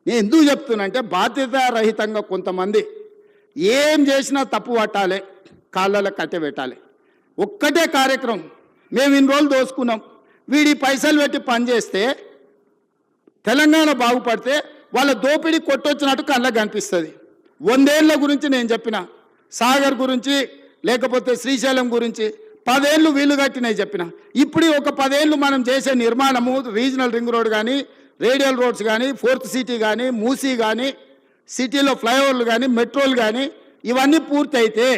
నేను ఎందుకు చెప్తున్నా అంటే బాధ్యతారహితంగా కొంతమంది ఏం చేసినా తప్పు పట్టాలి, కాళ్ళలో కట్టెబెట్టాలి. ఒక్కటే కార్యక్రమం, మేము ఇన్ని రోజులు దోసుకున్నాం, వీడి పైసలు పెట్టి పనిచేస్తే తెలంగాణ బాగుపడితే వాళ్ళ దోపిడీ కొట్టొచ్చినట్టు కళ్ళకు కనిపిస్తుంది. 100 ఏళ్ళ గురించి నేను చెప్పిన, సాగర్ గురించి లేకపోతే శ్రీశైలం గురించి 10 ఏళ్ళు వీలు కట్టినవి చెప్పిన. ఇప్పుడు ఒక 10 ఏళ్ళు మనం చేసే నిర్మాణము, రీజనల్ రింగ్ రోడ్ కానీ, రేడియల్ రోడ్స్ కానీ, 4th సిటీ కానీ, మూసీ కానీ, సిటీలో ఫ్లైఓవర్లు కానీ, మెట్రోలు కానీ ఇవన్నీ పూర్తయితే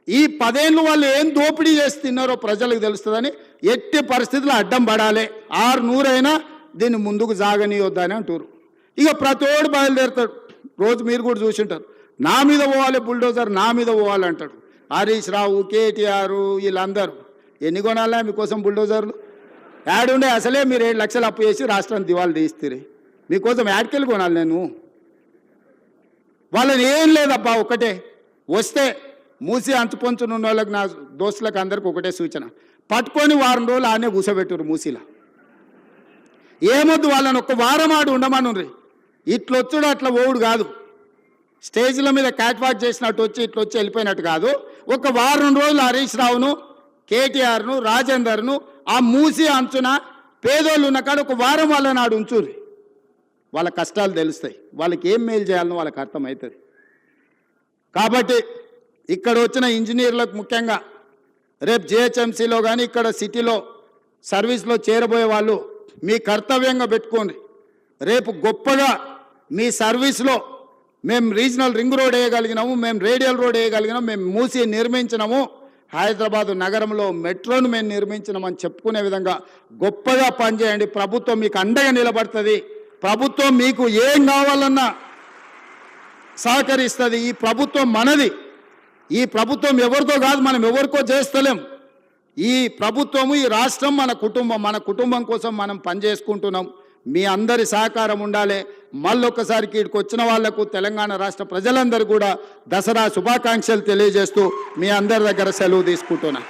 ఈ 10 ఏళ్ళు వాళ్ళు ఏం దోపిడీ చేసి తిన్నారో ప్రజలకు తెలుస్తుందని ఎట్టి పరిస్థితుల్లో అడ్డం పడాలి. 600 అయినా దీన్ని ముందుకు సాగనీయొద్దని అంటారు. ఇక ప్రతోడు బయలుదేరుతాడు. రోజు మీరు కూడా చూసింటారు, నా మీద పోవాలి బుల్డోజర్, నా మీద పోవాలి అంటాడు. హరీష్ రావు, కేటీఆర్ వీళ్ళందరూ ఎన్ని కొనాలా మీకోసం బుల్డోజర్లు? యాడుండే అసలే మీరు 7 లక్షలు అప్పు చేసి రాష్ట్రాన్ని దివాళి తీస్తారు. మీకోసం యాడ్కెళ్ళి కొనాలి నేను? వాళ్ళని ఏం లేదబ్బా, ఒకటే వస్తే మూసి అంచుపంచునున్న వాళ్ళకి, నా దోస్తులకు అందరికి ఒకటే సూచన, పట్టుకొని వారం రోజులు ఆనే కూసబెట్టురు మూసీలో. ఏమొద్దు, వాళ్ళని ఒక్క వారం ఆడు ఉండమనుండ్రి. ఇట్లొచ్చుడు అట్లా ఓవుడు కాదు, స్టేజ్ల మీద క్యాట్ వాక్ చేసినట్టు వచ్చి ఇట్లొచ్చి వెళ్ళిపోయినట్టు కాదు. ఒక వారం రోజులు హరీష్ రావును, కేటీఆర్ను, రాజేందర్ను ఆ మూసి అంచున పేదోళ్ళు ఉన్న కాడ ఒక వారం వాళ్ళని ఆడు ఉంచుర్రి. వాళ్ళ కష్టాలు తెలుస్తాయి, వాళ్ళకి ఏం మేలు చేయాలనో వాళ్ళకి అర్థమవుతుంది. కాబట్టి ఇక్కడ వచ్చిన ఇంజనీర్లకు ముఖ్యంగా రేపు జిహెచ్ఎంసీలో కానీ ఇక్కడ సిటీలో సర్వీస్లో చేరబోయే వాళ్ళు మీ కర్తవ్యంగా పెట్టుకోండి. రేపు గొప్పగా మీ సర్వీస్లో మేము రీజనల్ రింగ్ రోడ్ వేయగలిగినాము, మేము రేడియల్ రోడ్ వేయగలిగినాము, మేము మూసి నిర్మించినాము, హైదరాబాదు నగరంలో మెట్రోను మేము నిర్మించినామని చెప్పుకునే విధంగా గొప్పగా పనిచేయండి. ప్రభుత్వం మీకు అండగా నిలబడుతుంది. ప్రభుత్వం మీకు ఏం కావాలన్నా సహకరిస్తుంది. ఈ ప్రభుత్వం మనది. ఈ ప్రభుత్వం ఎవరితో కాదు, మనం ఎవరికో చేస్తలేం. ఈ ప్రభుత్వము, ఈ రాష్ట్రం మన కుటుంబం. మన కుటుంబం కోసం మనం పనిచేసుకుంటున్నాం. మీ అందరి సహకారం ఉండాలి. మళ్ళొక్కసారికి ఇక్కడికి వచ్చిన వాళ్లకు తెలంగాణ రాష్ట్ర ప్రజలందరూ కూడా దసరా శుభాకాంక్షలు తెలియజేస్తూ మీ అందరి దగ్గర సెలవు తీసుకుంటున్నా.